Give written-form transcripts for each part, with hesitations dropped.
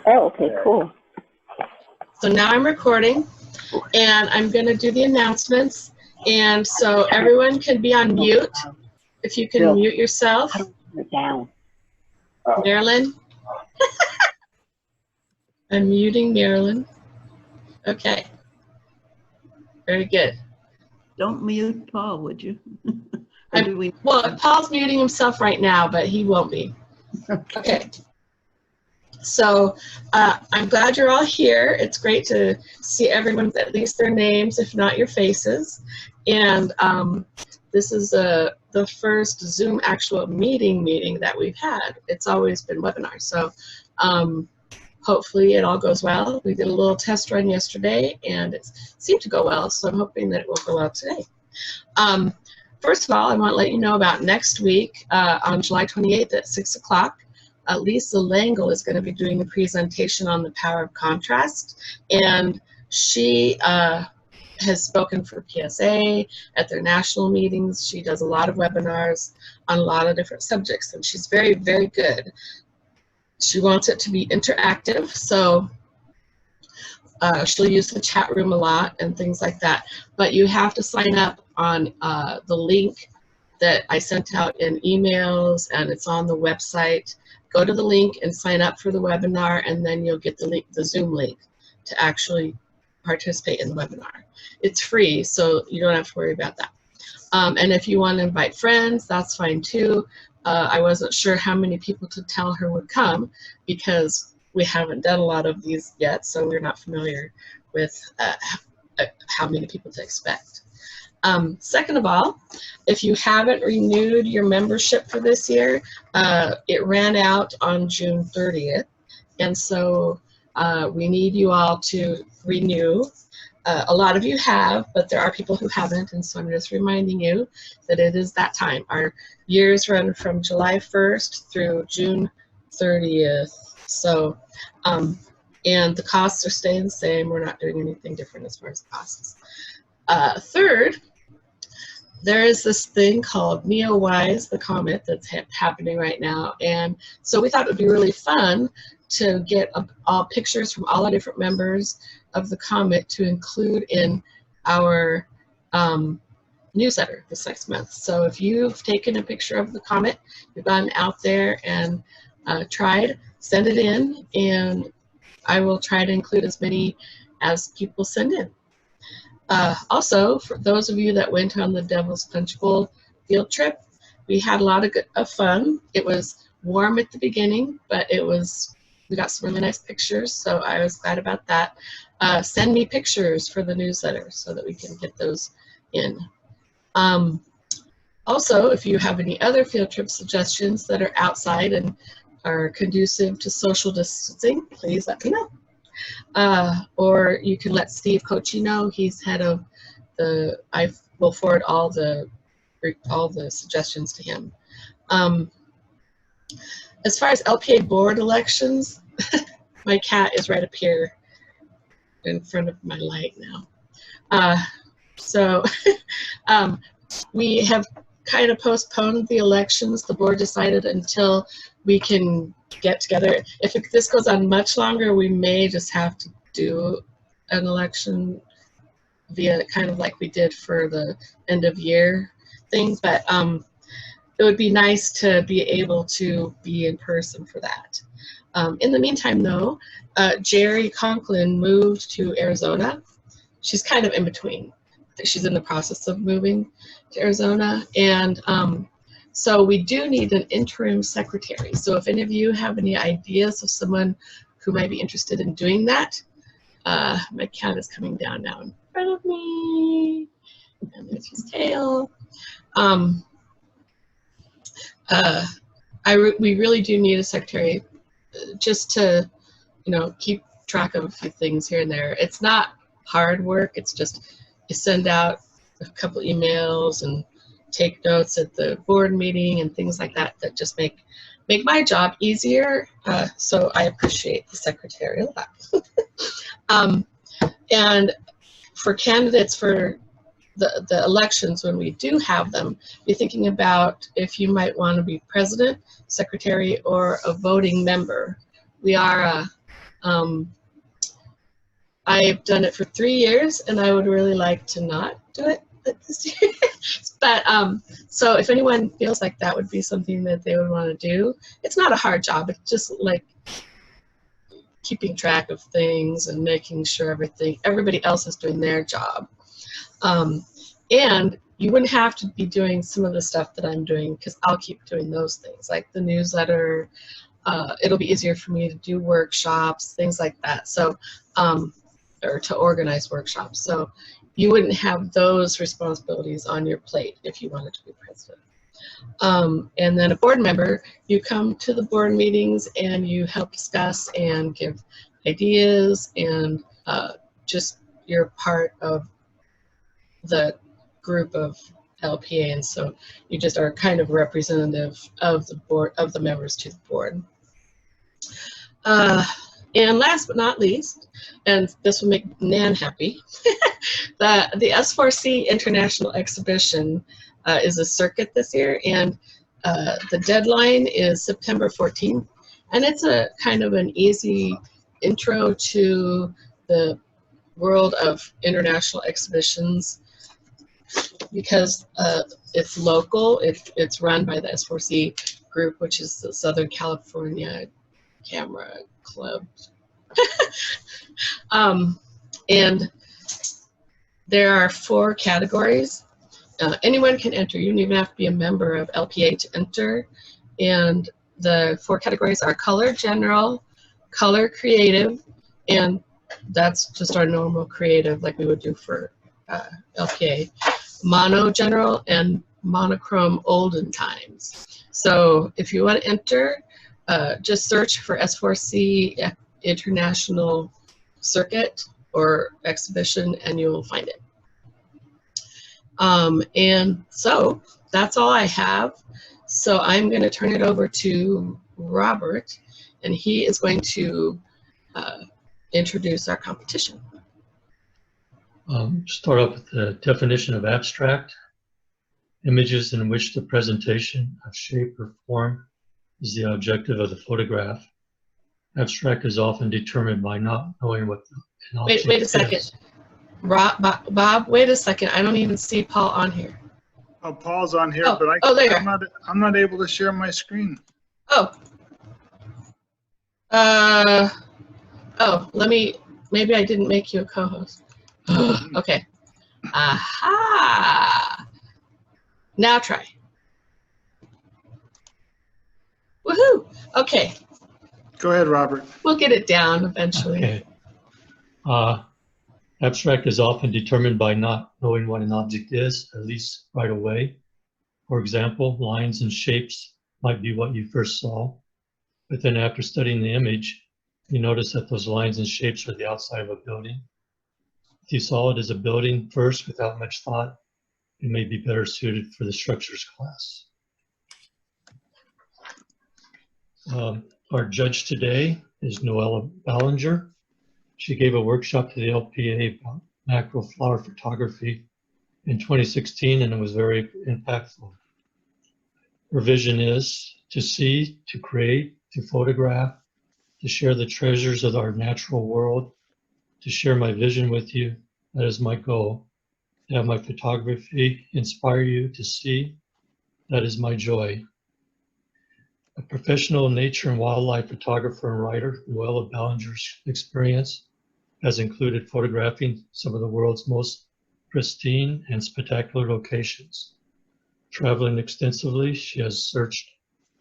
Oh, okay, cool. So now I'm recording, and I'm going to do the announcements. And so everyone can be on mute. If you can mute yourself. How do I turn it down? Marilyn. I'm muting Marilyn. Okay. Very good. Don't mute Paul, would you? Well, Paul's muting himself right now, but he won't be. Okay. So I'm glad you're all here. It's great to see everyone with at least their names, if not your faces. And this is the first Zoom actual meeting that we've had. It's always been webinars. So hopefully it all goes well. We did a little test run yesterday, and it seemed to go well. So I'm hoping that it will go well today. First of all, I want to let you know about next week on July 28th at 6 o'clock. Lisa Langle is going to be doing a presentation on the power of contrast, and she has spoken for PSA at their national meetings. She does a lot of webinars on a lot of different subjects, and she's very, very good. She wants it to be interactive, so she'll use the chat room a lot and things like that. But you have to sign up on the link that I sent out in emails, and it's on the website. Go to the link and sign up for the webinar, and then you'll get the link, the Zoom link, to actually participate in the webinar. It's free, so you don't have to worry about that. And if you want to invite friends, that's fine too. I wasn't sure how many people to tell her would come because we haven't done a lot of these yet, so we're not familiar with how many people to expect. Second of all, if you haven't renewed your membership for this year, it ran out on June 30th, and so we need you all to renew. A lot of you have, but there are people who haven't, and so I'm just reminding you that it is that time. Our years run from July 1st through June 30th, so, and the costs are staying the same. We're not doing anything different as far as the costs. Third, there is this thing called Neowise, the comet, that's happening right now, and so we thought it would be really fun to get all pictures from all the different members of the comet to include in our newsletter this next month. So if you've taken a picture of the comet, you've gone out there and tried, send it in, and I will try to include as many as people send in. Also, for those of you that went on the Devil's Punch Bowl field trip, we had a lot of fun. It was warm at the beginning, but we got some really nice pictures, so I was glad about that. Send me pictures for the newsletter so that we can get those in. Also, if you have any other field trip suggestions that are outside and are conducive to social distancing, please let me know. Or you can let Steve Kochi know. He's head of I will forward all the suggestions to him. As far as LPA board elections, my cat is right up here in front of my light now. So we have kind of postponed the elections. The board decided until we can get together. If this goes on much longer, we may just have to do an election via kind of like we did for the end of year thing, but it would be nice to be able to be in person for that. In the meantime though, Jerry Conklin moved to Arizona. She's kind of in between. She's in the process of moving to Arizona, and so we do need an interim secretary. So if any of you have any ideas of someone who might be interested in doing that, my cat is coming down now in front of me, and there's his tail. We really do need a secretary just to, keep track of a few things here and there. It's not hard work. It's just you send out a couple emails and take notes at the board meeting and things like that that just make my job easier. So I appreciate the secretary a lot. And for candidates for the elections, when we do have them, be thinking about if you might want to be president, secretary, or a voting member. We are I've done it for 3 years, and I would really like to not do it this year. But so if anyone feels like that would be something that they would want to do, it's not a hard job. It's just like keeping track of things and making sure everybody else is doing their job. And you wouldn't have to be doing some of the stuff that I'm doing, because I'll keep doing those things, like the newsletter. It'll be easier for me to do workshops, things like that. So, or to organize workshops. So you wouldn't have those responsibilities on your plate if you wanted to be president. And then a board member, you come to the board meetings and you help discuss and give ideas, and just you're part of the group of LPA, and so you just are kind of representative of the board, of the members to the board. And last but not least, and this will make Nan happy, the S4C International Exhibition is a circuit this year, and the deadline is September 14th, and it's a kind of an easy intro to the world of international exhibitions, because it's local. It's run by the S4C group, which is the Southern California Camera Club. And there are 4 categories. Anyone can enter. You don't even have to be a member of LPA to enter. And the 4 categories are color general, color creative, and that's just our normal creative like we would do for LPA, mono general, and monochrome olden times. So if you want to enter, just search for S4C International Circuit or Exhibition and you'll find it. And so that's all I have. So I'm going to turn it over to Robert, and he is going to introduce our competition. Start off with the definition of abstract. Images in which the presentation of shape or form is the objective of the photograph. Abstract is often determined by not knowing what an object Wait a second. is. Bob, wait a second. I don't even see Paul on here. Oh, Paul's on here, Oh, but there you are. I'm not able to share my screen. Oh. Maybe I didn't make you a co-host. Okay. Aha. Now try. Woohoo. Okay. Go ahead, Robert. We'll get it down eventually. Okay. Abstract is often determined by not knowing what an object is, at least right away. For example, lines and shapes might be what you first saw, but then after studying the image, you notice that those lines and shapes are the outside of a building. If you saw it as a building first without much thought, it may be better suited for the structures class. Our judge today is Noella Ballenger. She gave a workshop to the LPA about macro flower photography in 2016, and it was very impactful. Her vision is to see, to create, to photograph, to share the treasures of our natural world, to share my vision with you. That is my goal. To have my photography inspire you to see. That is my joy. A professional nature and wildlife photographer and writer, Noella Ballenger's experience has included photographing some of the world's most pristine and spectacular locations. Traveling extensively, she has searched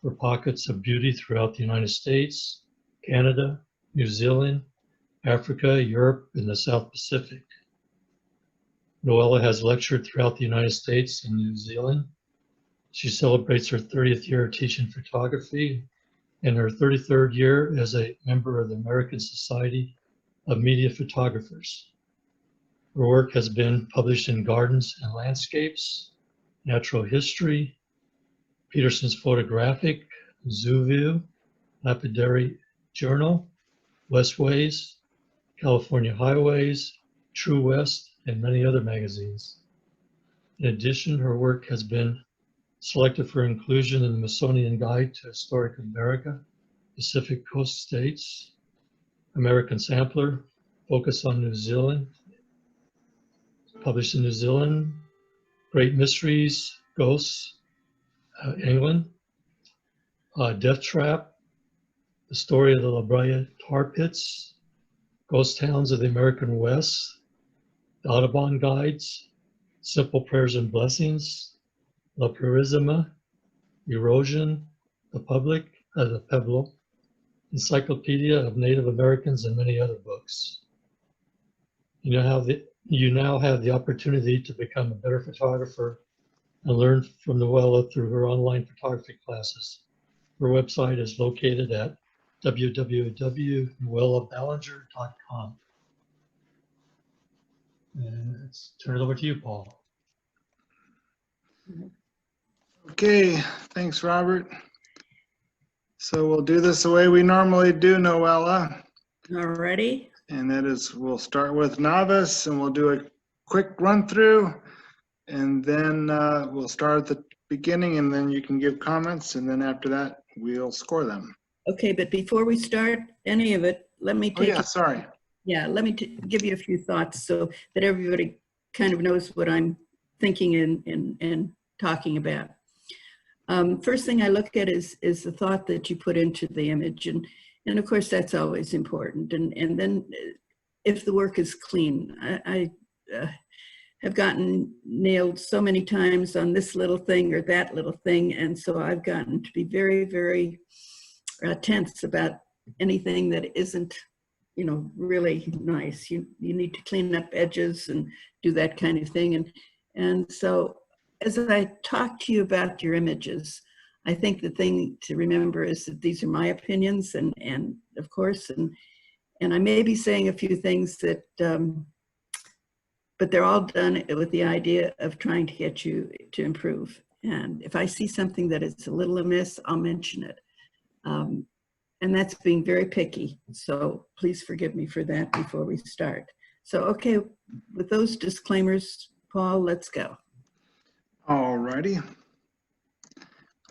for pockets of beauty throughout the United States, Canada, New Zealand, Africa, Europe, and the South Pacific. Noella has lectured throughout the United States and New Zealand. She celebrates her 30th year of teaching photography and her 33rd year as a member of the American Society of Media Photographers. Her work has been published in Gardens and Landscapes, Natural History, Peterson's Photographic, Zoo View, Lapidary Journal, Westways, California Highways, True West, and many other magazines. In addition, her work has been selected for inclusion in the Smithsonian Guide to Historic America, Pacific Coast States. American Sampler, focus on New Zealand, published in New Zealand. Great Mysteries, Ghosts, England. Death Trap, the story of the La Brea tar pits, Ghost Towns of the American West, the Audubon Guides, Simple Prayers and Blessings, La Purisima, Erosion, The Pueblo, Encyclopedia of Native Americans, and many other books. You now have the opportunity to become a better photographer and learn from Noella through her online photography classes. Her website is located at www.noellaballenger.com. And let's turn it over to you, Paul. Okay, thanks, Robert. So we'll do this the way we normally do, Noella. Alrighty. And that is, we'll start with novice and we'll do a quick run through. And then we'll start at the beginning and then you can give comments. And then after that, we'll score them. Okay, but before we start any of it, let me take Sorry. Yeah, let me give you a few thoughts so that everybody kind of knows what I'm thinking and talking about. First thing I look at is the thought that you put into the image, and of course that's always important. And then if the work is clean, I have gotten nailed so many times on this little thing or that little thing, and so I've gotten to be very, very tense about anything that isn't, you know, really nice. You need to clean up edges and do that kind of thing. And so as I talk to you about your images, I think the thing to remember is that these are my opinions and of course, and I may be saying a few things that, but they're all done with the idea of trying to get you to improve. And if I see something that is a little amiss, I'll mention it. And that's being very picky. So please forgive me for that before we start. So, okay, with those disclaimers, Paul, let's go. All righty.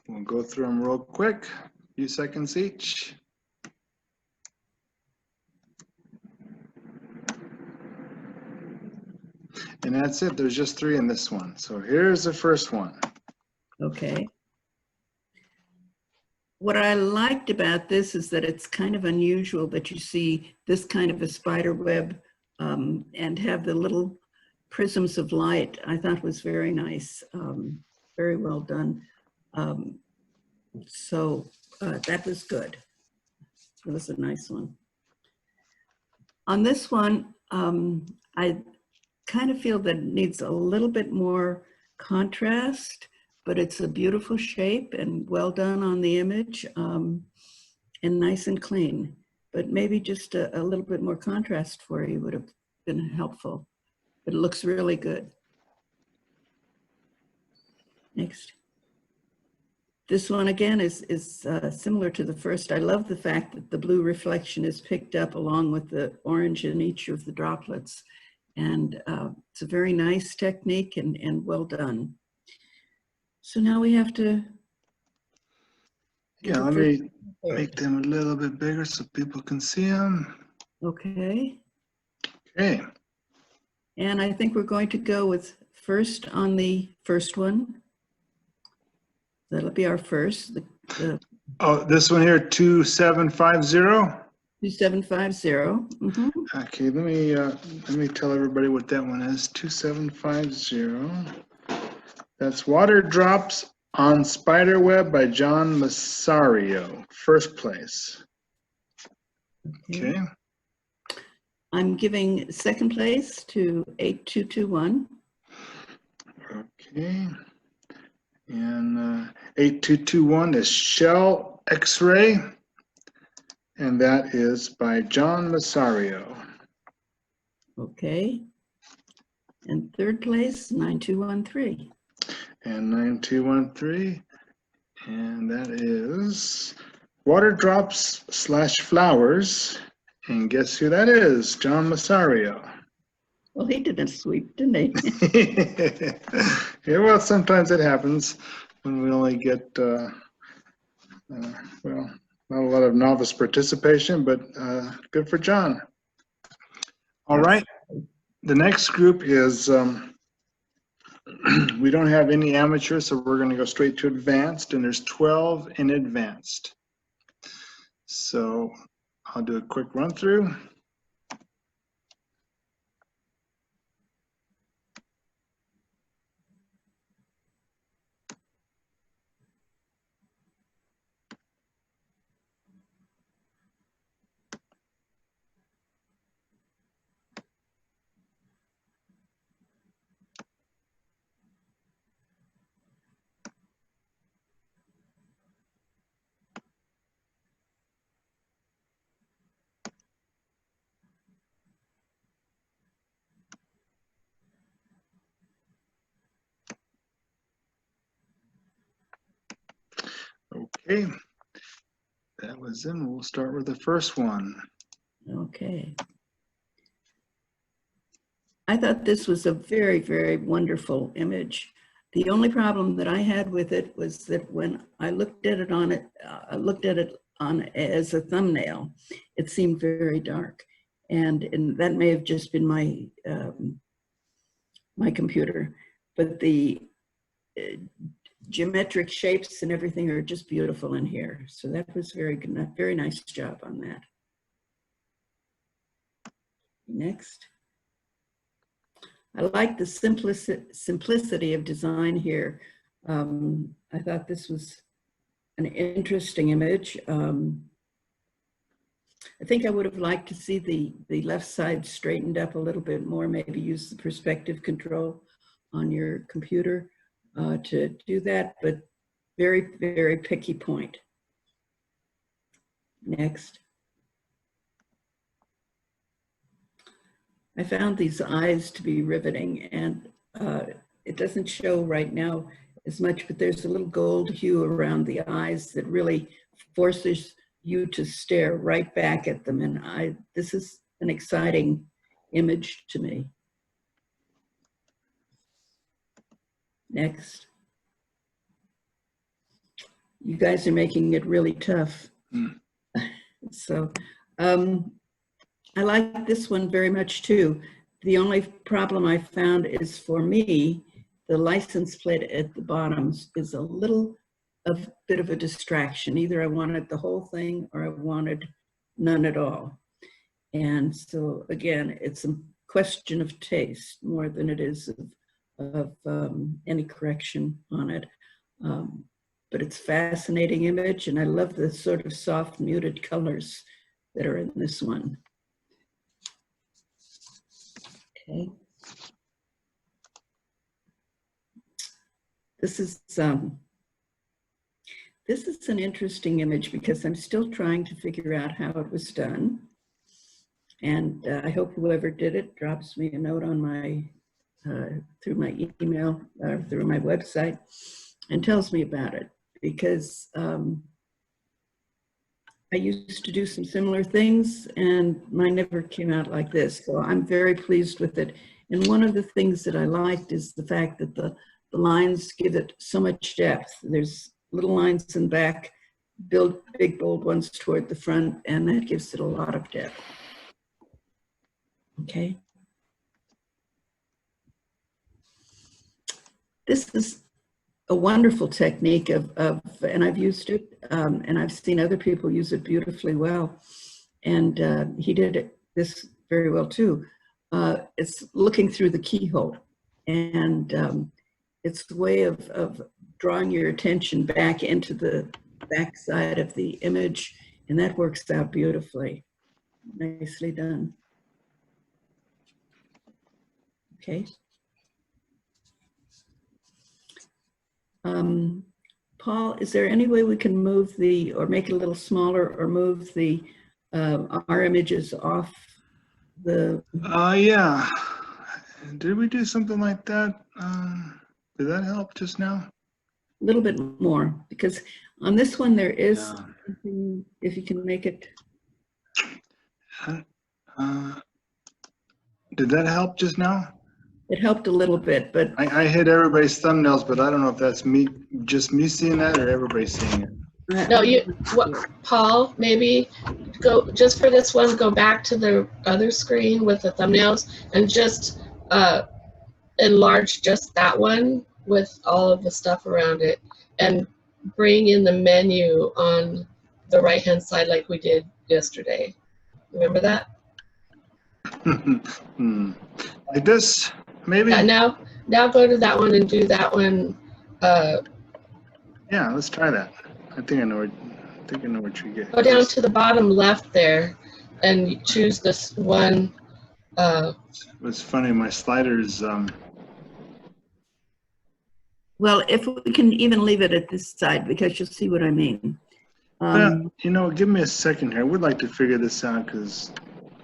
We'll go through them real quick, a few seconds each. And that's it. There's just 3 in this one. So here's the first one. Okay. What I liked about this is that it's kind of unusual that you see this kind of a spider web and have the little prisms of light. I thought was very nice, very well done. So that was good. It was a nice one. On this one, I kind of feel that it needs a little bit more contrast, but it's a beautiful shape and well done on the image and nice and clean. But maybe just a little bit more contrast for you would have been helpful. But it looks really good. Next. This one again is similar to the first. I love the fact that the blue reflection is picked up along with the orange in each of the droplets. And it's a very nice technique and well done. So now we have to. Yeah, let me make them a little bit bigger so people can see them. Okay. Okay. And I think we're going to go with first on the first one. That'll be our first. Oh, this one here, 2750. 2750. Mm-hmm. Okay, let me tell everybody what that one is. 2750. That's Water Drops on Spiderweb by John Massario, first place. Okay. I'm giving second place to 8221. Okay. And 8221 is Shell X-Ray, and that is by John Massario. Okay. And third place, 9213. And 9213, and that is Water Drops / Flowers, and guess who that is? John Massario. Well, he did a sweep, didn't he? Yeah, well, sometimes it happens when we only get, well, Not a lot of novice participation, but good for John. All right. The next group is, we don't have any amateurs, so we're going to go straight to advanced, and there's 12 in advanced. So I'll do a quick run through. Okay, that was in. We'll start with the first one. Okay. I thought this was a very, very wonderful image. The only problem that I had with it was that when I looked at it on as a thumbnail, it seemed very dark, and that may have just been my my computer, but the geometric shapes and everything are just beautiful in here. So that was very good, very nice job on that. Next. I like the simplicity of design here. I thought this was an interesting image. I think I would have liked to see the left side straightened up a little bit more, maybe use the perspective control on your computer to do that, but very, very picky point. Next. I found these eyes to be riveting, and it doesn't show right now as much, but there's a little gold hue around the eyes that really forces you to stare right back at them. And this is an exciting image to me. Next. You guys are making it really tough. So, I like this one very much too. The only problem I found is, for me, the license plate at the bottom is a bit of a distraction. Either I wanted the whole thing or I wanted none at all. And so again, it's a question of taste more than it is of any correction on it. But it's a fascinating image, and I love the sort of soft muted colors that are in this one. Okay. This is an interesting image because I'm still trying to figure out how it was done. And I hope whoever did it drops me a note on my, through my email, or through my website, and tells me about it, because I used to do some similar things and mine never came out like this. So I'm very pleased with it. And one of the things that I liked is the fact that the lines give it so much depth. There's little lines in the back, big bold ones toward the front, and that gives it a lot of depth. Okay. This is a wonderful technique and I've used it, and I've seen other people use it beautifully well. And he did this very well too. It's looking through the keyhole, and it's the way of drawing your attention back into the back side of the image, and that works out beautifully. Nicely done. Okay. Paul, is there any way we can move or make it a little smaller, or move our images off the? Yeah. Did we do something like that? Did that help just now? A little bit more, because on this one there is something, if you can make it. Did that help just now? It helped a little bit, but I hit everybody's thumbnails, but I don't know if that's just me seeing that or everybody seeing it. No, Paul, maybe go, just for this one, go back to the other screen with the thumbnails and just enlarge just that one with all of the stuff around it and bring in the menu on the right-hand side like we did yesterday. Remember that? Like this, maybe? Yeah, now go to that one and do that one. Yeah, let's try that. I think I know what you get. Go down to the bottom left there and choose this one. It's funny, my sliders, Well, if we can even leave it at this side, because you'll see what I mean. you know, give me a second here. We'd like to figure this out because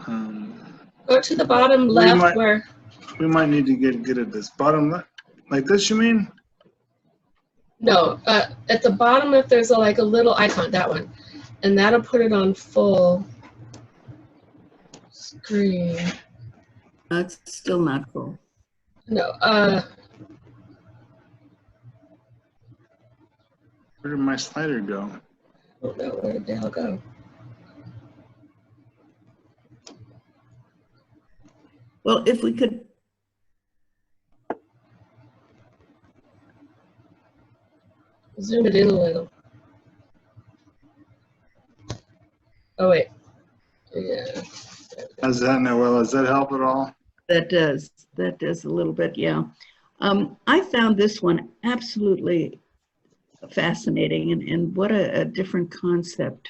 Go to the bottom left where. we might need to get at this bottom left. Like this, you mean? No, at the bottom, if there's like a little icon, that one, and that'll put it on full screen. It's still not full. No, Where did my slider go? I don't know, where did the hell go? Well, if we could, Zoom it in a little. Oh wait, yeah. How's that, Noella? Does that help at all? that does a little bit, yeah. I found this one absolutely fascinating, and what a different concept.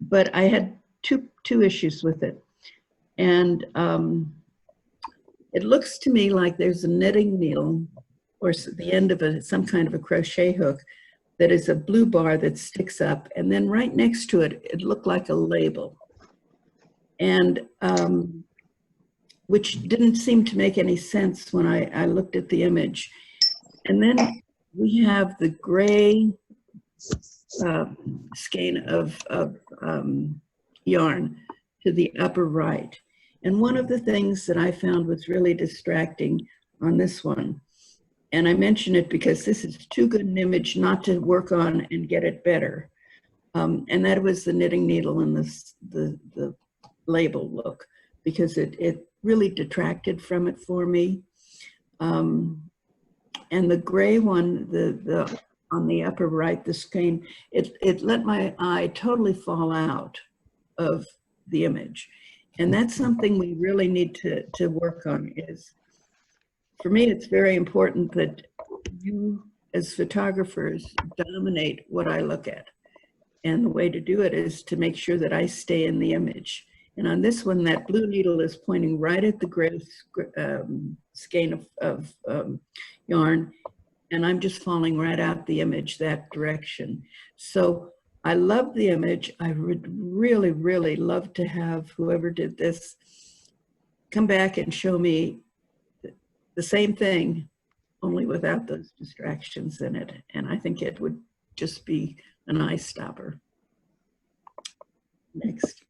But I had two issues with it. And it looks to me like there's a knitting needle or the end of some kind of a crochet hook that is a blue bar that sticks up, and then right next to it, it looked like a label. And which didn't seem to make any sense when I looked at the image. And then we have the gray skein of yarn to the upper right. And one of the things that I found was really distracting on this one, and I mention it because this is too good an image not to work on and get it better. And that was the knitting needle and the label look, because it really detracted from it for me. And the gray one, the on the upper right, the screen, it let my eye totally fall out of the image. And that's something we really need to work on. Is, for me, it's very important that you as photographers dominate what I look at. And the way to do it is to make sure that I stay in the image. And on this one, that blue needle is pointing right at the gray skein of yarn, and I'm just falling right out the image that direction. So I love the image. I would really, really love to have whoever did this come back and show me the same thing, only without those distractions in it. And I think it would just be an eye stopper. Next.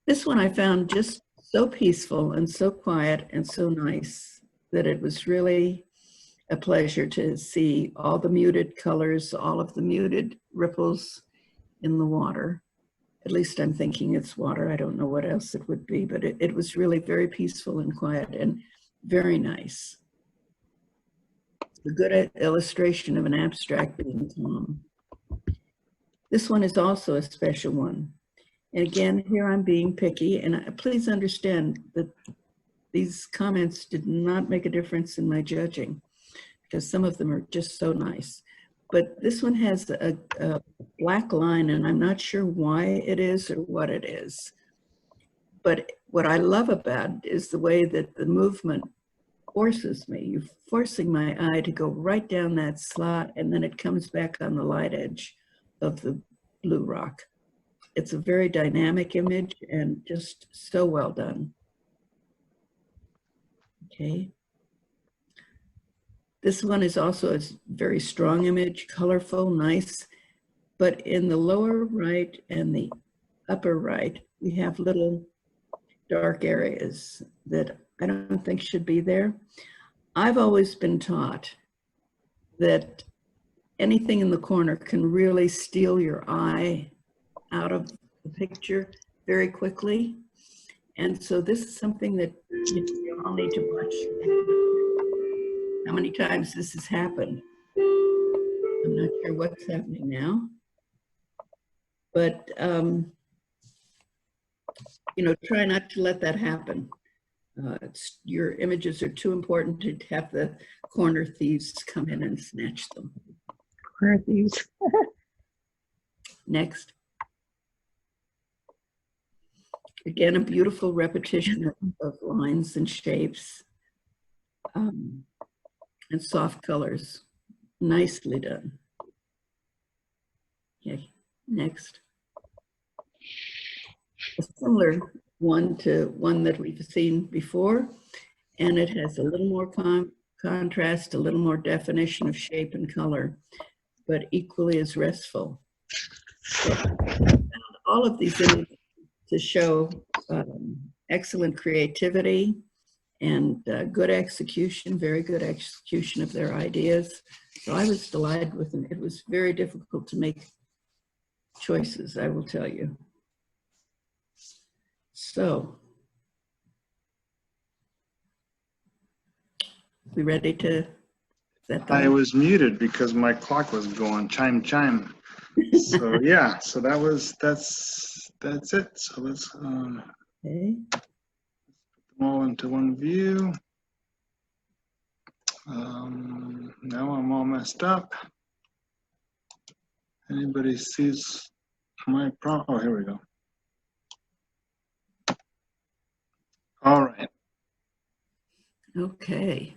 This one I found just so peaceful and so quiet and so nice that it was really a pleasure to see all the muted colors, all of the muted ripples in the water. At least I'm thinking it's water. I don't know what else it would be, but it was really very peaceful and quiet and very nice. A good illustration of an abstract being calm. This one is also a special one. And again, here I'm being picky, and please understand that these comments did not make a difference in my judging, because some of them are just so nice. But this one has a black line, and I'm not sure why it is or what it is. But what I love about it is the way that the movement forces me. You're forcing my eye to go right down that slot, and then it comes back on the light edge of the blue rock. It's a very dynamic image and just so well done. Okay. This one is also a very strong image, colorful, nice, but in the lower right and the upper right, we have little dark areas that I don't think should be there. I've always been taught that anything in the corner can really steal your eye out of the picture very quickly. And so this is something that you all need to watch. How many times this has happened? I'm not sure what's happening now. But, you know, try not to let that happen. Your images are too important to have the corner thieves come in and snatch them. Corner thieves. Next. Again, a beautiful repetition of lines and shapes and soft colors. Nicely done. Okay, next. A similar one to one that we've seen before, and it has a little more contrast, a little more definition of shape and color, but equally as restful. So I found all of these images to show excellent creativity and good execution, very good execution of their ideas. So I was delighted with them. It was very difficult to make choices, I will tell you. So, we ready to set I was muted because my clock was going chime chime. So yeah, so that's it. So let's Okay. put them all into one view. Now I'm all messed up. Anybody sees my prompt? Oh, here we go. All right. Okay.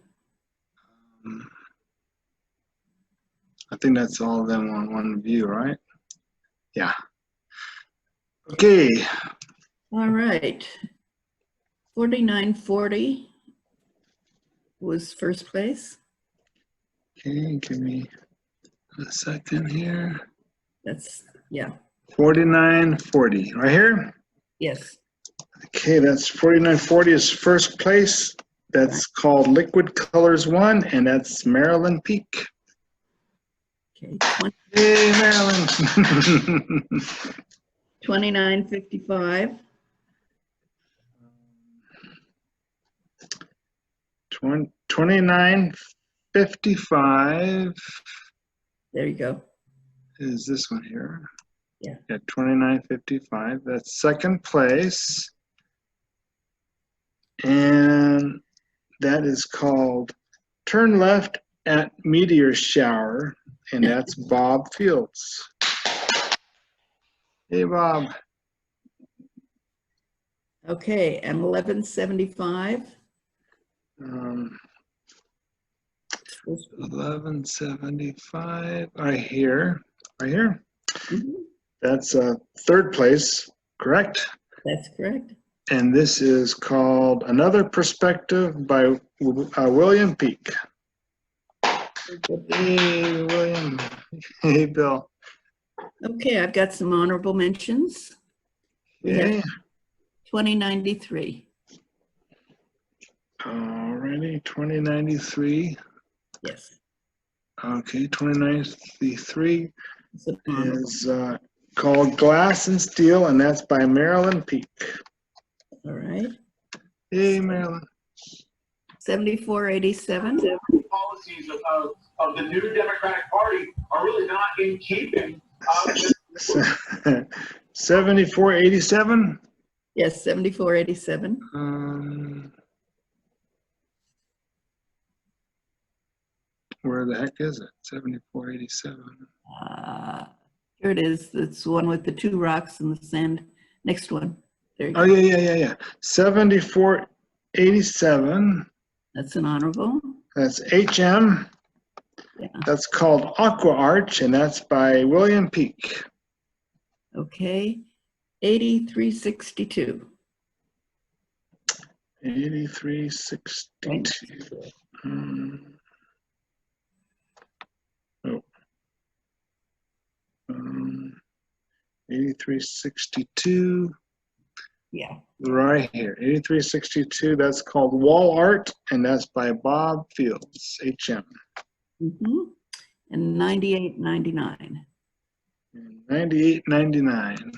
I think that's all of them on one view, right? Yeah. Okay. All right. 4940 was first place. Okay, give me a second here. That's, yeah, 4940, right here? yes. Okay, that's 4940 is first place. That's called Liquid Colors 1, and that's Marilyn Peak. Okay, Hey, Marilyn. 2955. 2955 There you go. is this one here. Yeah. Yeah, 2955. That's second place. And that is called Turn Left at Meteor Shower, and that's Bob Fields. Hey, Bob. Okay, and 1175. 1175, right here. Mhm. That's third place, correct? That's correct. And this is called Another Perspective by William Peak. Hey, William. Hey, Bill. Okay, I've got some honorable mentions. We have Okay. 2093. Alrighty, 2093. Yes. Okay, 2093 It's an honorable. is called Glass and Steel, and that's by Marilyn Peak. All right. Hey, Marilyn. 7487. Policies of the new Democratic Party are really not in keeping. 7487. Yes, 7487. Where the heck is it? 7487. Here it is. It's the one with the two rocks in the sand. Next one. There you Oh, go. yeah. 7487. That's an honorable. That's HM. Yeah. That's called Aqua Arch, and that's by William Peak. Okay. 8362. 8362. Oh. 8362. Yeah. Right here, 8362. That's called Wall Art, and that's by Bob Fields, HM. Mm-hmm. and 98.99. 98.99.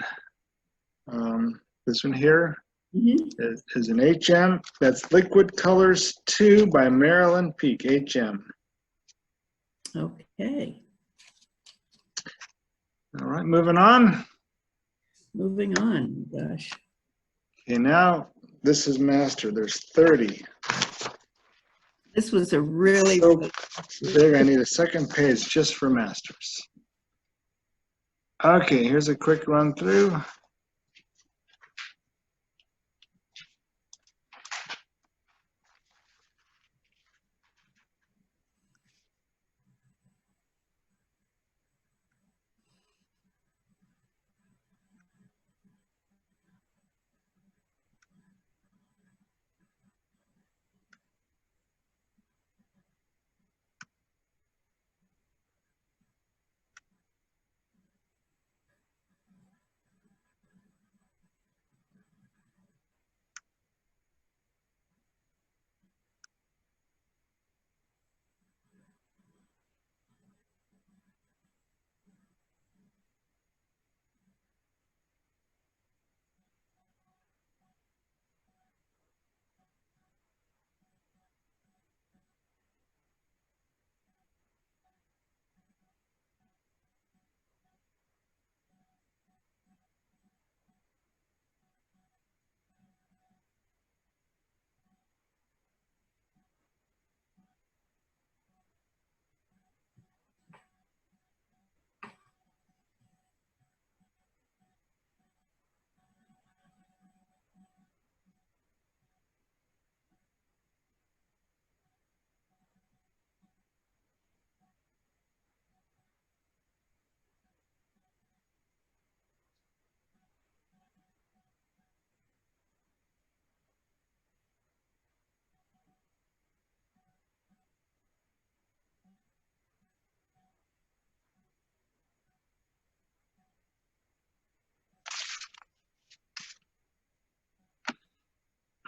This one here is an HM. That's Liquid Colors 2 by Marilyn Peak, HM. Okay, All right, moving on. moving on. Gosh, Okay, now this is master. There's 30. this was a really, So big, I need a second page just for masters. Okay, here's a quick run through.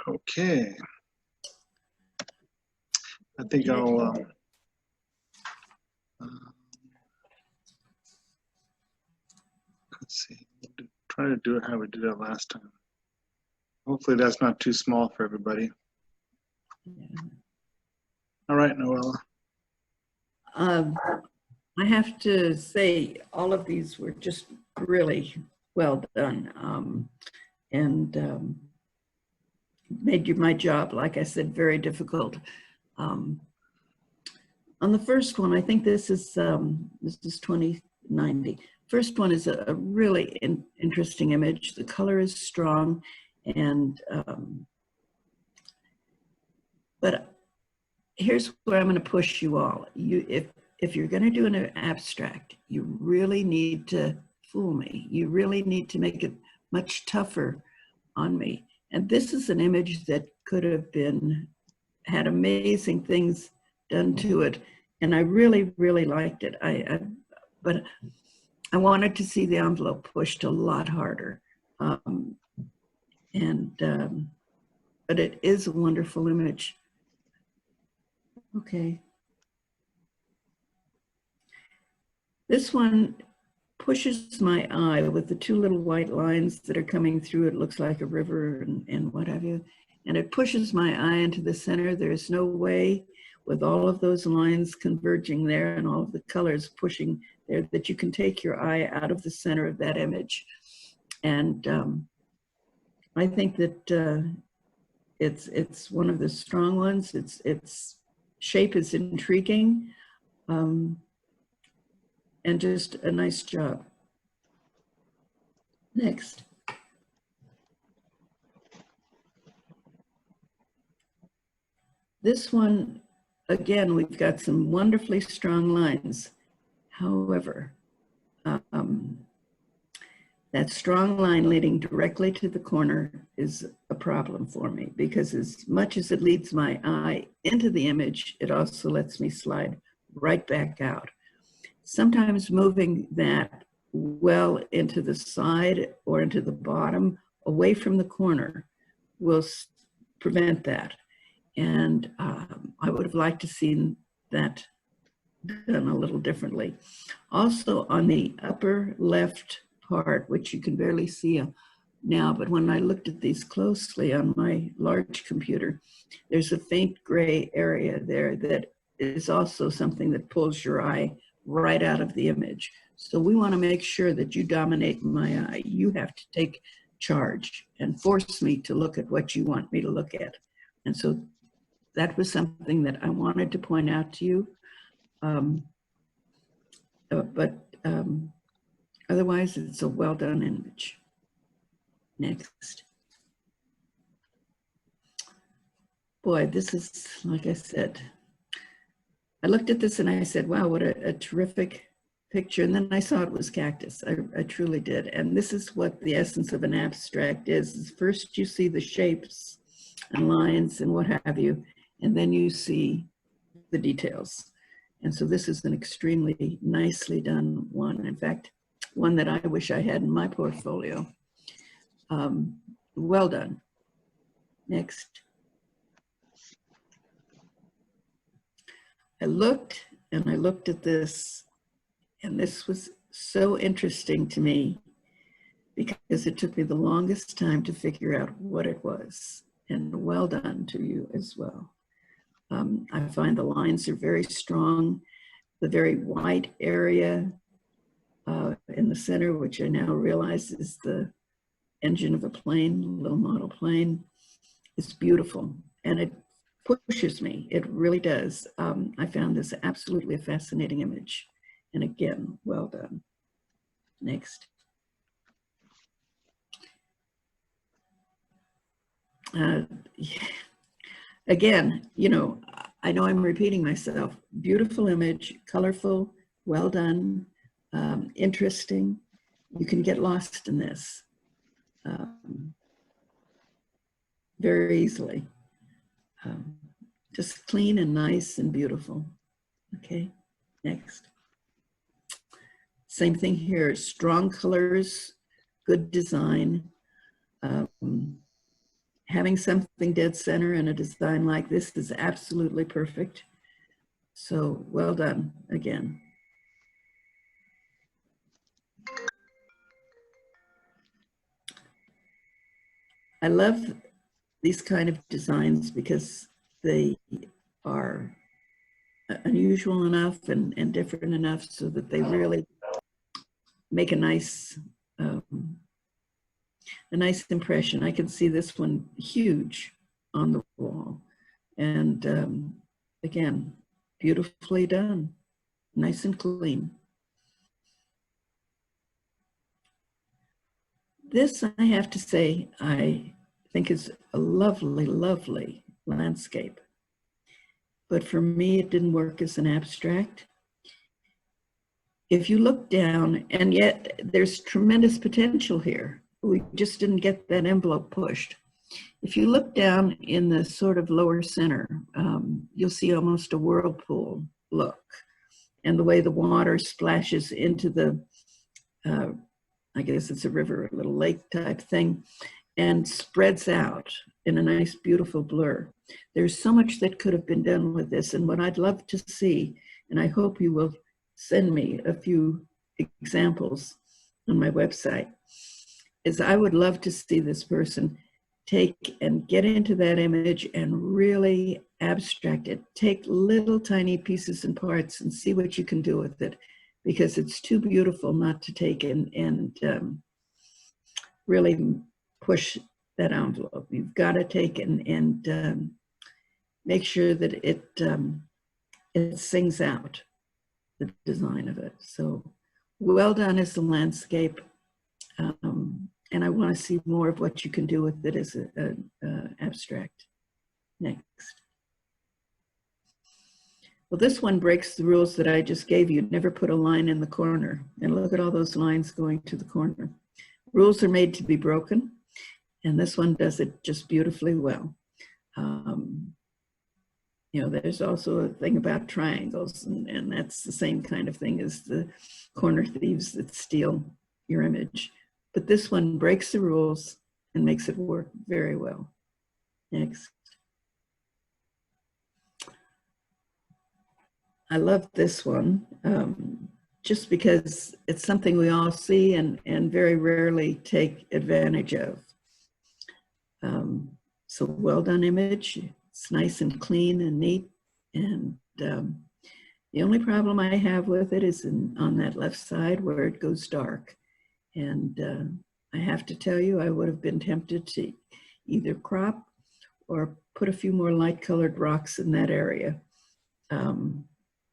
Okay. I think I'll let's see. Try to do it how we did it last time. Hopefully that's not too small for everybody. All right, Noella. I have to say all of these were just really well done, and made my job, like I said, very difficult. On the first one, I think this is 2090. First one is a really interesting image. The color is strong, and but here's where I'm going to push you all. If you're going to do an abstract, you really need to fool me. You really need to make it much tougher on me. And this is an image that could have had amazing things done to it. And I really, really liked it. But I wanted to see the envelope pushed a lot harder. But it is a wonderful image. Okay. This one pushes my eye with the two little white lines that are coming through. It looks like a river and what have you. And it pushes my eye into the center. There's no way with all of those lines converging there and all of the colors pushing there that you can take your eye out of the center of that image. And I think that it's one of the strong ones. Its shape is intriguing. And just a nice job. Next. This one, again, we've got some wonderfully strong lines. However, that strong line leading directly to the corner is a problem for me, because as much as it leads my eye into the image, it also lets me slide right back out. Sometimes moving that well into the side or into the bottom, away from the corner, will prevent that. And I would have liked to see that done a little differently. Also on the upper left part, which you can barely see now, but when I looked at these closely on my large computer, there's a faint gray area there that is also something that pulls your eye right out of the image. So we want to make sure that you dominate my eye. You have to take charge and force me to look at what you want me to look at. And so that was something that I wanted to point out to you. Otherwise, it's a well-done image. Next. Boy, this is, like I said, I looked at this and I said, wow, what a terrific picture. And then I saw it was cactus. I truly did. And this is what the essence of an abstract is first you see the shapes and lines and what have you, and then you see the details. And so this is an extremely nicely done one. In fact, one that I wish I had in my portfolio. Well done. Next. I looked and I looked at this, and this was so interesting to me because it took me the longest time to figure out what it was. And well done to you as well. I find the lines are very strong. The very white area in the center, which I now realize is the engine of a plane, a little model plane, is beautiful. And it pushes me, it really does. I found this absolutely a fascinating image. And again, well done. Next. Again, you know I'm repeating myself. Beautiful image, colorful, well done, interesting. You can get lost in this very easily. Just clean and nice and beautiful. Okay, next. Same thing here, strong colors, good design. Having something dead center in a design like this is absolutely perfect. So well done again. I love these kind of designs because they are unusual enough and different enough so that they really make a nice impression. I can see this one huge on the wall. And again, beautifully done, nice and clean. This, I have to say, I think is a lovely, lovely landscape. But for me, it didn't work as an abstract. If you look down, and yet there's tremendous potential here. We just didn't get that envelope pushed. If you look down in the sort of lower center, you'll see almost a whirlpool look. And the way the water splashes into the, I guess it's a river, a little lake type thing, and spreads out in a nice, beautiful blur. There's so much that could have been done with this. And what I'd love to see, and I hope you will send me a few examples on my website, is I would love to see this person take and get into that image and really abstract it. Take little tiny pieces and parts and see what you can do with it, because it's too beautiful not to take and really push that envelope. You've got to take and make sure that it sings out the design of it. So well done as the landscape. And I want to see more of what you can do with it as an abstract. Next. Well, this one breaks the rules that I just gave you. Never put a line in the corner. And look at all those lines going to the corner. Rules are made to be broken, and this one does it just beautifully well. There's also a thing about triangles, and that's the same kind of thing as the corner thieves that steal your image. But this one breaks the rules and makes it work very well. Next. I love this one, just because it's something we all see and very rarely take advantage of. So well done image. It's nice and clean and neat. And the only problem I have with it is on that left side where it goes dark. And I have to tell you, I would have been tempted to either crop or put a few more light colored rocks in that area,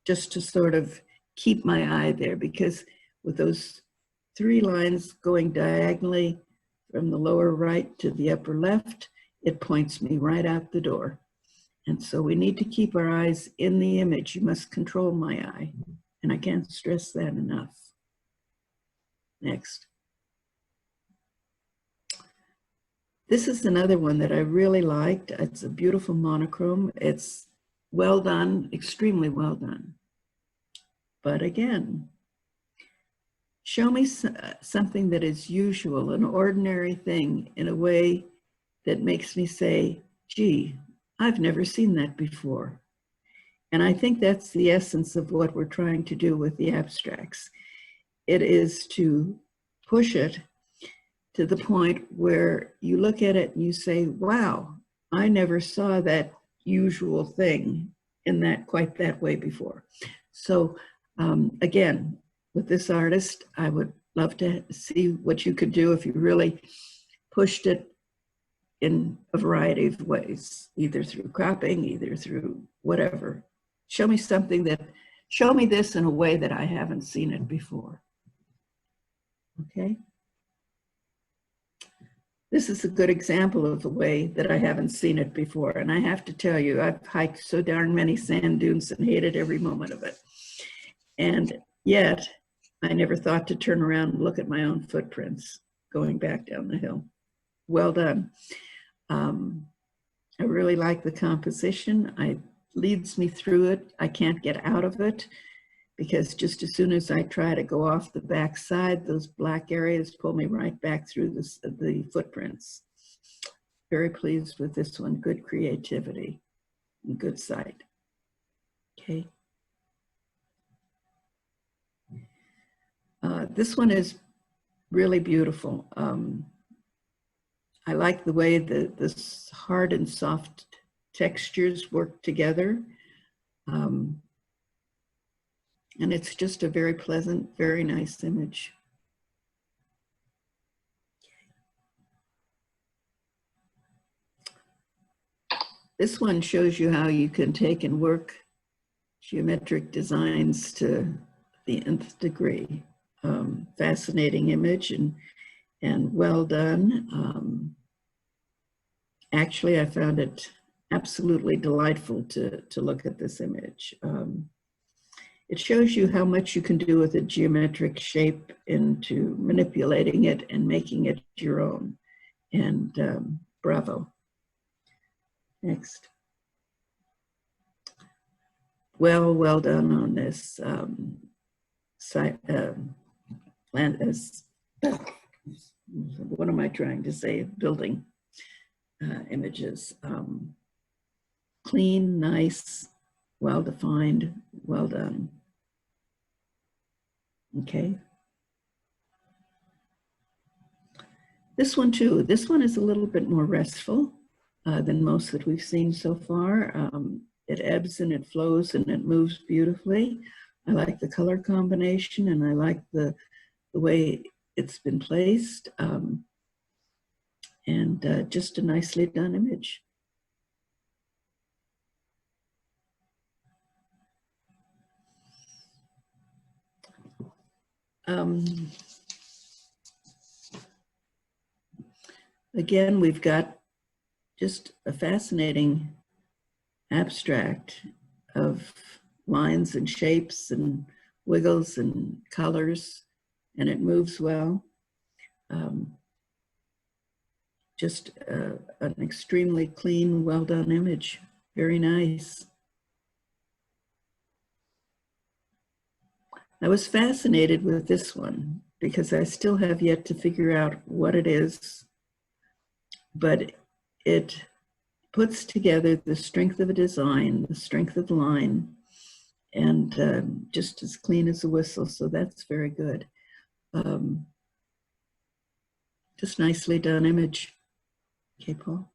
just to sort of keep my eye there, because with those 3 lines going diagonally from the lower right to the upper left, it points me right out the door. And so we need to keep our eyes in the image. You must control my eye. And I can't stress that enough. Next. This is another one that I really liked. It's a beautiful monochrome. It's well done, extremely well done. But again, show me something that is usual, an ordinary thing, in a way that makes me say, gee, I've never seen that before. And I think that's the essence of what we're trying to do with the abstracts. It is to push it to the point where you look at it and you say, wow, I never saw that usual thing in that quite that way before. So again, with this artist, I would love to see what you could do if you really pushed it in a variety of ways, either through cropping, either through whatever. Show me something that, show me this in a way that I haven't seen it before. Okay. This is a good example of the way that I haven't seen it before. And I have to tell you, I've hiked so darn many sand dunes and hated every moment of it. And yet, I never thought to turn around and look at my own footprints going back down the hill. Well done. I really like the composition. It leads me through it. I can't get out of it because just as soon as I try to go off the back side, those black areas pull me right back through the footprints. Very pleased with this one. Good creativity and good sight. Okay. This one is really beautiful. I like the way this hard and soft textures work together. And it's just a very pleasant, very nice image. This one shows you how you can take and work geometric designs to the nth degree. Fascinating image and well done. Actually, I found it absolutely delightful to look at this image. It shows you how much you can do with a geometric shape into manipulating it and making it your own. And bravo. Next. Well done on this what am I trying to say? Building images. Clean, nice, well-defined, well done. Okay. This one too, this one is a little bit more restful than most that we've seen so far. It ebbs and it flows and it moves beautifully. I like the color combination and I like the way it's been placed, and just a nicely done image. Again, we've got just a fascinating abstract of lines and shapes and wiggles and colors, and it moves well. Just an extremely clean, well done image. Very nice. I was fascinated with this one because I still have yet to figure out what it is, but it puts together the strength of a design, the strength of the line, and just as clean as a whistle, so that's very good. Just nicely done image. Okay, Paul.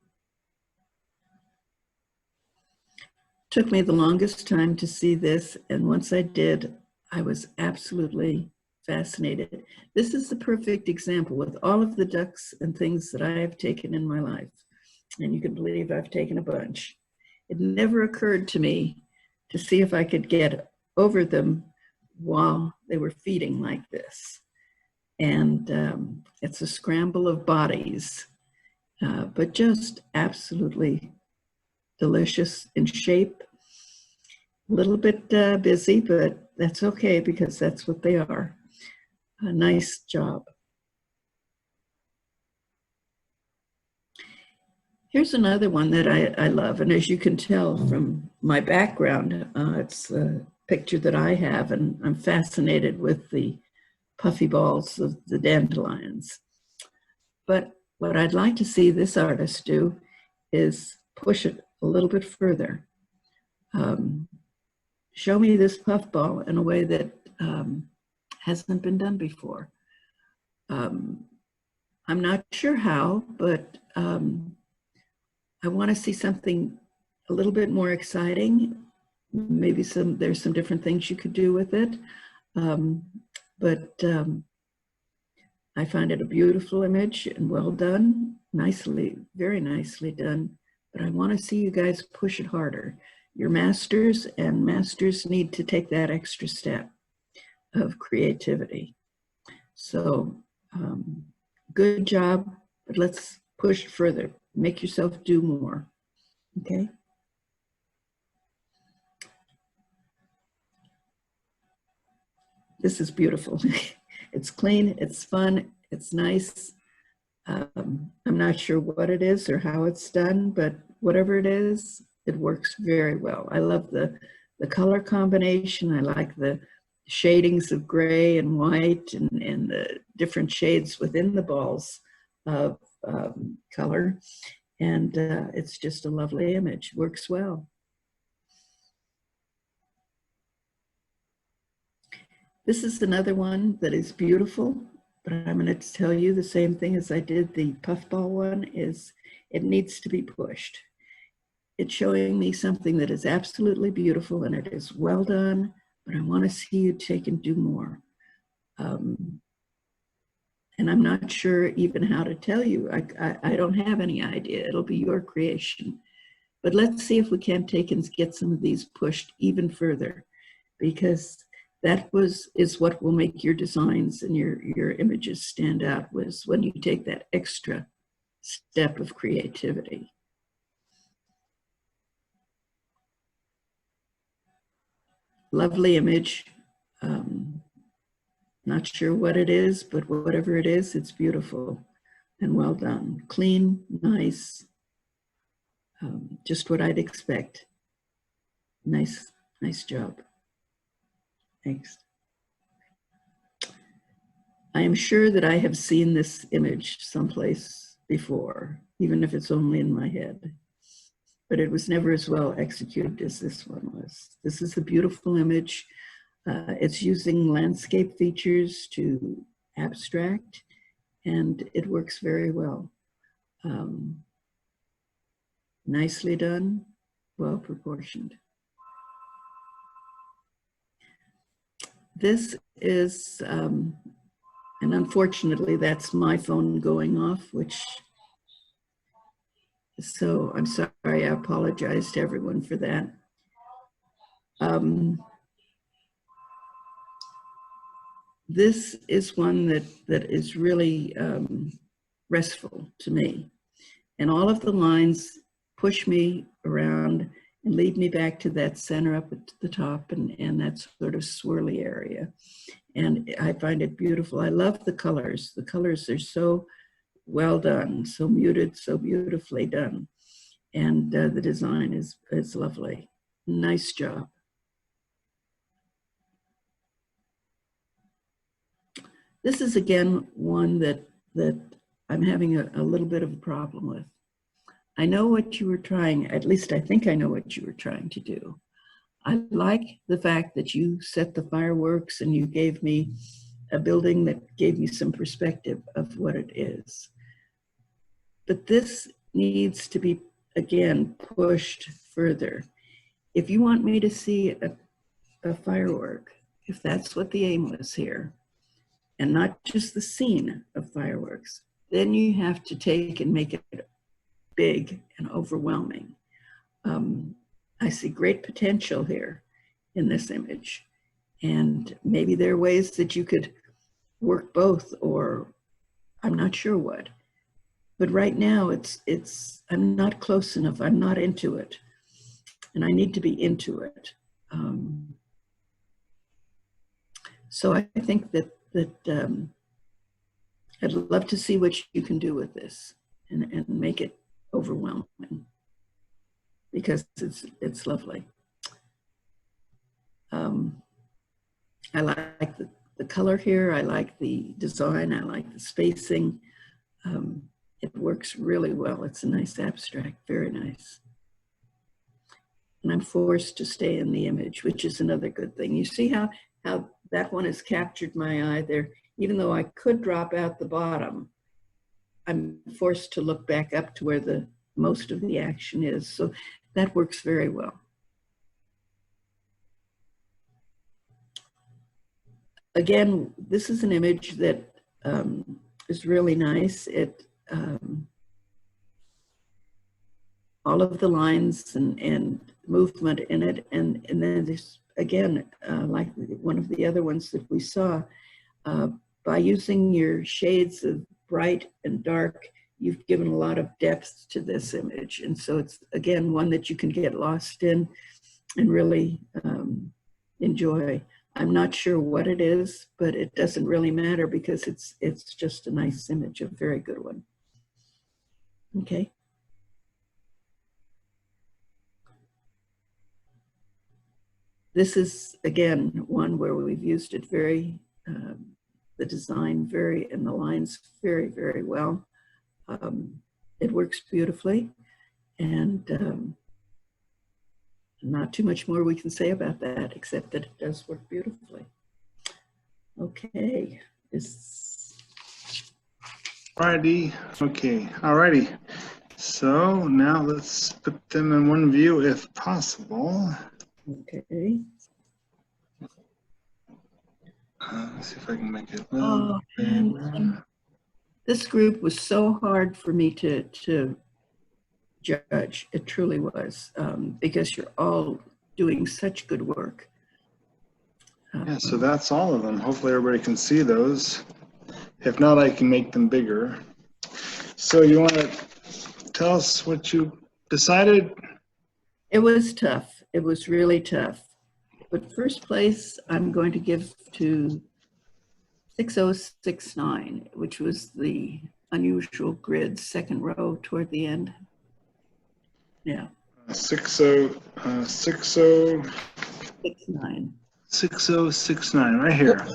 Took me the longest time to see this, and once I did, I was absolutely fascinated. This is the perfect example with all of the ducks and things that I have taken in my life, and you can believe I've taken a bunch. It never occurred to me to see if I could get over them while they were feeding like this. And it's a scramble of bodies, but just absolutely delicious in shape. A little bit busy, but that's okay because that's what they are. A nice job. Here's another one that I love, and as you can tell from my background, it's a picture that I have, and I'm fascinated with the puffy balls of the dandelions. But what I'd like to see this artist do is push it a little bit further. Show me this puffball in a way that hasn't been done before. I'm not sure how, but I want to see something a little bit more exciting. Maybe there's some different things you could do with it. But I find it a beautiful image and well done, nicely, very nicely done. But I want to see you guys push it harder. You're masters, and masters need to take that extra step of creativity. So good job, but let's push it further. Make yourself do more, okay? This is beautiful. It's clean, it's fun, it's nice. I'm not sure what it is or how it's done, but whatever it is, it works very well. I love the color combination. I like the shadings of gray and white and the different shades within the balls of color. And it's just a lovely image, works well. This is another one that is beautiful, but I'm going to tell you the same thing as I did the puffball one, is it needs to be pushed. It's showing me something that is absolutely beautiful and it is well done, but I want to see you take and do more. And I'm not sure even how to tell you. I don't have any idea. It'll be your creation. But let's see if we can take and get some of these pushed even further, because that is what will make your designs and your images stand out, was when you take that extra step of creativity. Lovely image. Not sure what it is, but whatever it is, it's beautiful and well done. Clean, nice, just what I'd expect. Nice job. Thanks. I am sure that I have seen this image someplace before, even if it's only in my head, but it was never as well executed as this one was. This is a beautiful image. It's using landscape features to abstract, and it works very well. Nicely done, well proportioned. This is, and unfortunately that's my phone going off, so I'm sorry, I apologize to everyone for that. This is one that is really restful to me. And all of the lines push me around and lead me back to that center up at the top and that sort of swirly area. And I find it beautiful. I love the colors. The colors are so well done, so muted, so beautifully done. And the design is lovely. Nice job. This is again one that I'm having a little bit of a problem with. I know what you were trying, at least I think I know what you were trying to do. I like the fact that you set the fireworks and you gave me a building that gave me some perspective of what it is. But this needs to be, again, pushed further. If you want me to see a firework, if that's what the aim was here, and not just the scene of fireworks, then you have to take and make it big and overwhelming. I see great potential here in this image. And maybe there are ways that you could work both, or I'm not sure what. But right now I'm not close enough. I'm not into it. And I need to be into it. So I think that I'd love to see what you can do with this and make it overwhelming, because it's lovely. I like the color here. I like the design. I like the spacing. It works really well. It's a nice abstract, very nice. And I'm forced to stay in the image, which is another good thing. You see how that one has captured my eye there. Even though I could drop out the bottom, I'm forced to look back up to where the most of the action is. So that works very well. Again, this is an image that is really nice. All of the lines and movement in it, and then there's, again, like one of the other ones that we saw, by using your shades of bright and dark, you've given a lot of depth to this image. And so it's, again, one that you can get lost in and really enjoy. I'm not sure what it is, but it doesn't really matter, because it's just a nice image, a very good one. Okay. This is, again, one where we've used it very, the design very, and the lines very, very well. It works beautifully, and not too much more we can say about that, except that it does work beautifully. Okay. Alrighty, okay, alrighty. So now let's put them in one view if possible. Okay. Let's see if I can make it. Oh, and this group was so hard for me to judge. It truly was, because you're all doing such good work. Yeah, so that's all of them. Hopefully everybody can see those. If not, I can make them bigger. So you want to tell us what you decided? It was tough. It was really tough. But first place, I'm going to give to 6069, which was the unusual grid, second row toward the end. Yeah. 6069. 6069, right here.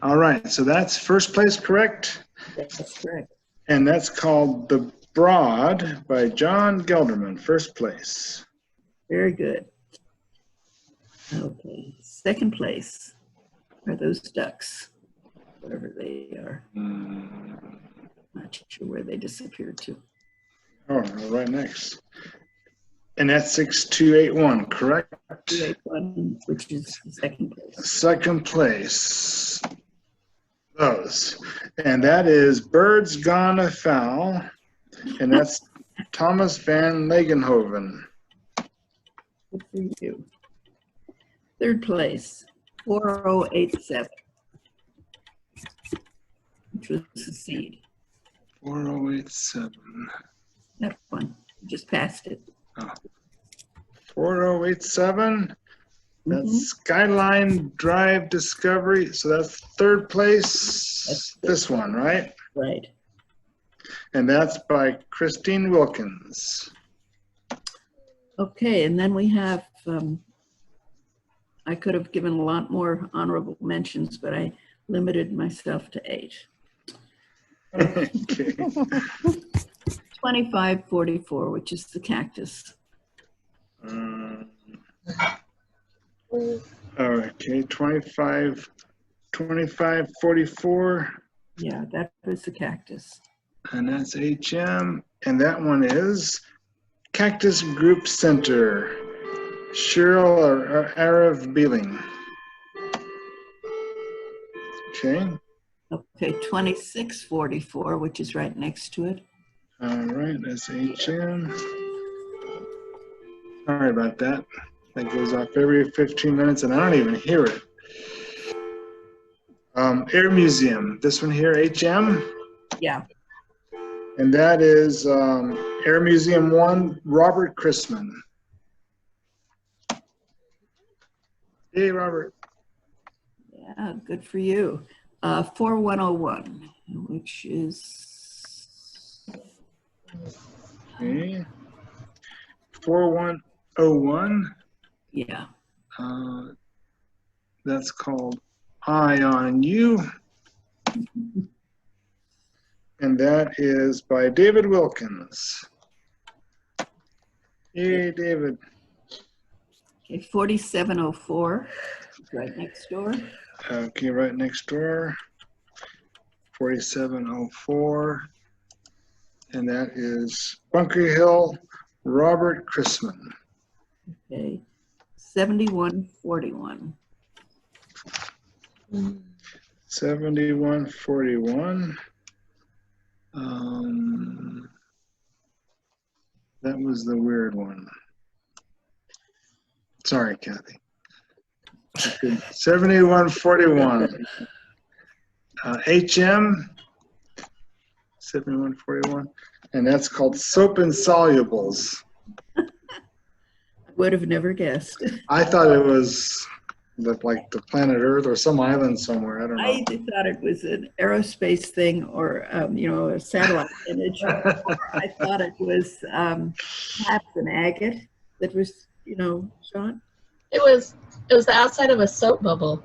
All right, so that's first place, correct? That's correct. And that's called The Broad by John Gelderman, first place. Very good. Okay, second place are those ducks, whatever they are. Not sure where they disappeared to. Oh, right next. And that's 6281, correct? 281, which is the second place. Second place. Those. And that is Birds Gone Afoul. And that's Thomas van Legenhoven. Good for you. Third place, 4087, which was the seed. 4087. That one, just passed it. Oh. 4087. That's Mhm. Skyline Drive Discovery. So that's third place. That's this one, right? Right. And that's by Christine Wilkins. Okay, and then we have, I could have given a lot more honorable mentions, but I limited myself to 8. Okay. 2544, which is the cactus. Okay, 25, 44, Yeah, that was the cactus. and that's HM. And that one is Cactus Group Center, Cheryl or Arav Beeling. Okay, Okay, 2644, which is right next to it. all right, that's HM. Sorry about that. That goes off every 15 minutes and I don't even hear it. Air Museum, this one here, HM. Yeah. And that is Air Museum 1, Robert Chrisman. Hey, Robert. Yeah, good for you. 4101, which is Okay. 4101. yeah. That's called Eye on You. And that is by David Wilkins. Hey, David. Okay, 4704, right next door. Okay, right next door. 4704. And that is Bunker Hill, Robert Chrisman. Okay, 7141. 7141. That was the weird one. Sorry, Kathy. 7141. HM 7141. And that's called Soap Insolubles. Would have never guessed. I thought it was like the planet Earth or some island somewhere. I don't know. I thought it was an aerospace thing or, you know, a satellite image. Or I thought it was perhaps an agate that was, you know, shot. It was the outside of a soap bubble.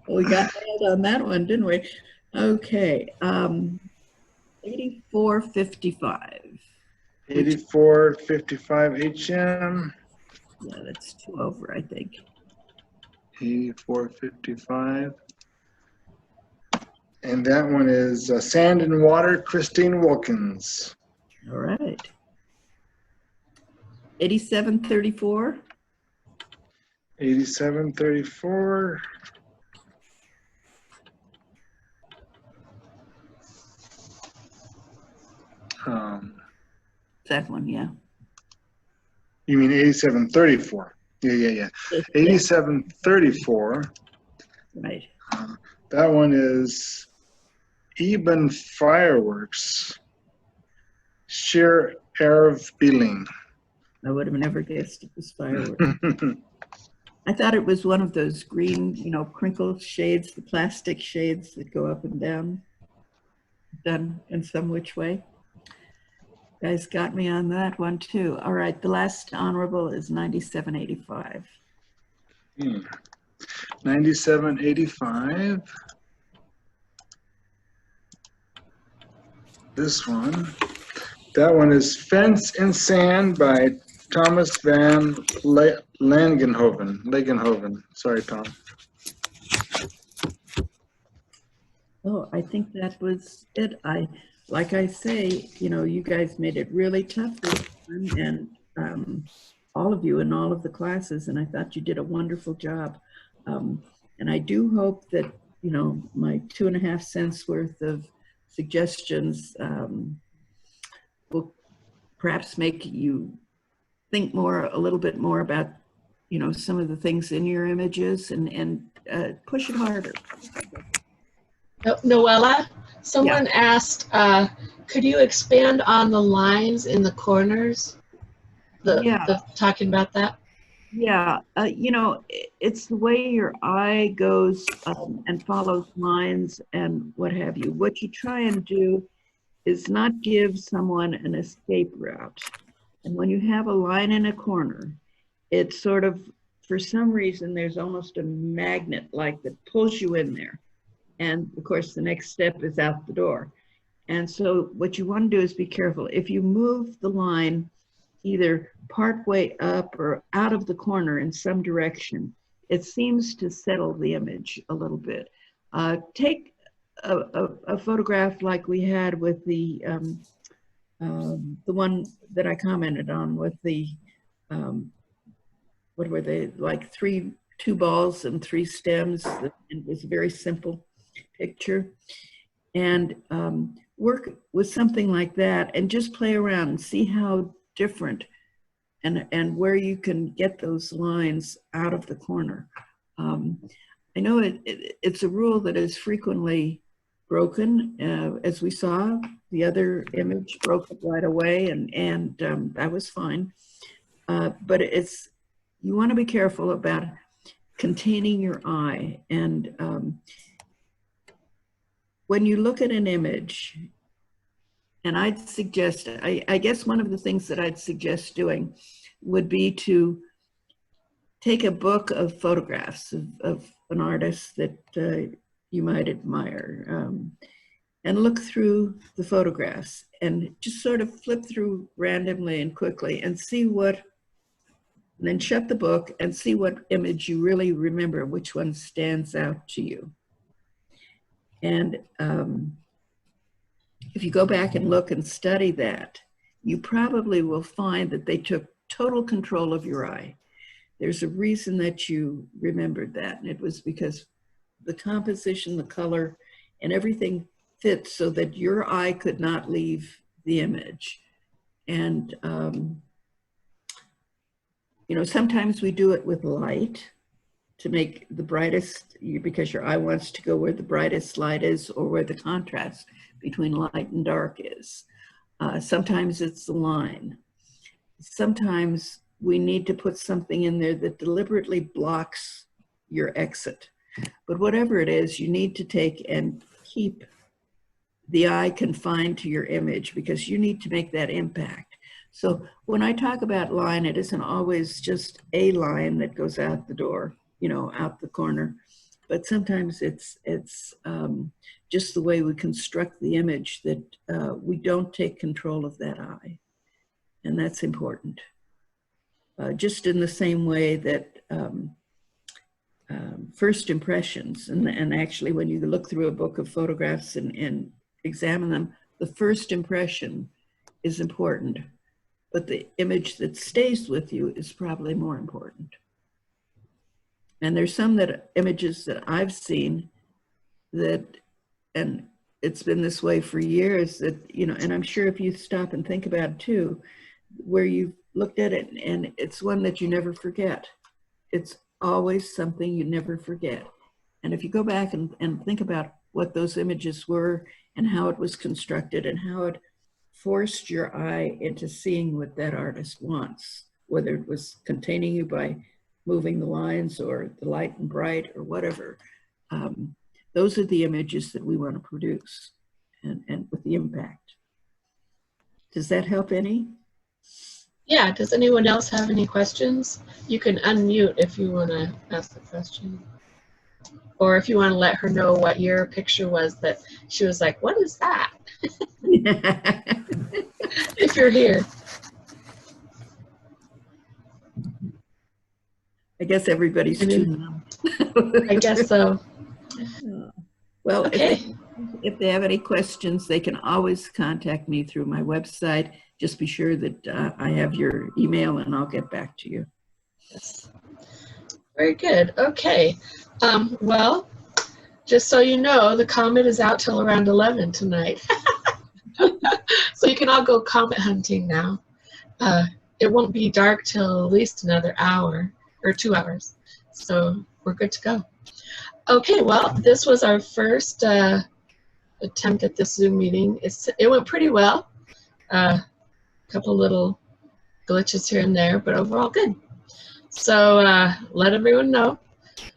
Well, we got nailed on that one, didn't we? Okay, 8455. 8455 HM. Yeah, that's 2 over, I think. 8455. And that one is Sand and Water, Christine Wilkins. All right. 8734. 8734. That one, yeah. You mean 8734? Yeah. 8734. Right. That one is Eben Fireworks, Sheer Arv Beeling. I would have never guessed it was fireworks. I thought it was one of those green, you know, crinkle shades, the plastic shades that go up and down, done in some which way. You guys got me on that one too. All right, the last honorable is 9785. 9785. This one. That one is Fence and Sand by Thomas van Langenhoven. Sorry, Tom. Oh, I think that was it. Like I say, you know, you guys made it really tough this time, and all of you in all of the classes, and I thought you did a wonderful job. And I do hope that, you know, my 2.5 cents worth of suggestions will perhaps make you think a little bit more about, you know, some of the things in your images and push it harder. Noella, someone asked, could you expand on the lines in the corners? Talking about that? Yeah, you know, it's the way your eye goes and follows lines and what have you. What you try and do is not give someone an escape route. And when you have a line in a corner, it's sort of, for some reason, there's almost a magnet like that pulls you in there. And of course, the next step is out the door. And so what you want to do is be careful. If you move the line either part way up or out of the corner in some direction, it seems to settle the image a little bit. Take a photograph like we had with the one that I commented on with the, what were they, like two balls and 3 stems. It was a very simple picture. And work with something like that and just play around and see how different and where you can get those lines out of the corner. I know it's a rule that is frequently broken. As we saw, the other image broke it right away, and that was fine. But you want to be careful about containing your eye. And when you look at an image, and I'd suggest, I guess one of the things that I'd suggest doing would be to take a book of photographs of an artist that you might admire, and look through the photographs and just sort of flip through randomly and quickly and see and then shut the book and see what image you really remember, which one stands out to you. And if you go back and look and study that, you probably will find that they took total control of your eye. There's a reason that you remembered that, and it was because the composition, the color, and everything fit so that your eye could not leave the image. And you know, sometimes we do it with light to make the brightest, because your eye wants to go where the brightest light is or where the contrast between light and dark is. Sometimes it's the line. Sometimes we need to put something in there that deliberately blocks your exit. But whatever it is, you need to take and keep the eye confined to your image because you need to make that impact. So when I talk about line, it isn't always just a line that goes out the door, you know, out the corner. But sometimes it's just the way we construct the image that we don't take control of that eye. And that's important. Just in the same way that first impressions, and actually when you look through a book of photographs and examine them, the first impression is important, but the image that stays with you is probably more important. And there's some images that I've seen that, and it's been this way for years, that, you know, and I'm sure if you stop and think about it too, where you've looked at it and it's one that you never forget. It's always something you never forget. And if you go back and think about what those images were and how it was constructed and how it forced your eye into seeing what that artist wants, whether it was containing you by moving the lines or the light and bright or whatever, those are the images that we want to produce and with the impact. Does that help any? Yeah, does anyone else have any questions? You can unmute if you want to ask the question. Or if you want to let her know what your picture was that she was like, what is that? If you're here. I guess everybody's too numb. I guess so. Well, okay. If they have any questions, they can always contact me through my website. Just be sure that I have your email and I'll get back to you. Yes. Very good. Okay. Well, just so you know, the comet is out till around 11 tonight. So you can all go comet hunting now. It won't be dark till at least another hour or 2 hours. So we're good to go. Okay, well, this was our first attempt at this Zoom meeting. It went pretty well. Couple little glitches here and there, but overall good. So let everyone know,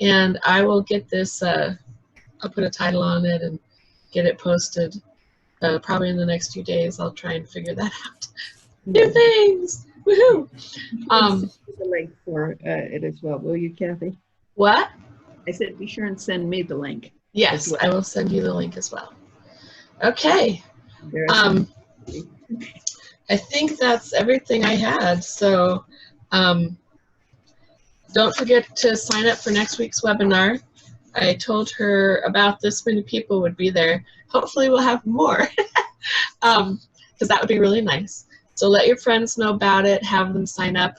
and I will get this, I'll put a title on it and get it posted probably in the next few days. I'll try and figure that out. New things! Woohoo! The link for it as well, will you, Kathy? What? I said be sure and send me the link. Yes, well. I will send you the link as well. Okay. I think that's everything I had. So don't forget to sign up for next week's webinar. I told her about this many people would be there. Hopefully we'll have more, because that would be really nice. So let your friends know about it, have them sign up.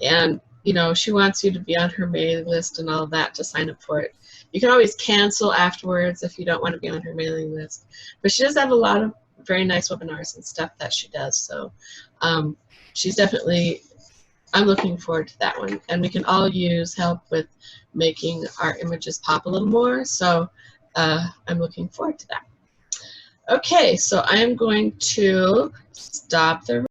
And, you know, she wants you to be on her mailing list and all of that to sign up for it. You can always cancel afterwards if you don't want to be on her mailing list. But she does have a lot of very nice webinars and stuff that she does. So she's definitely, I'm looking forward to that one. And we can all use help with making our images pop a little more. So I'm looking forward to that. Okay, so I am going to stop the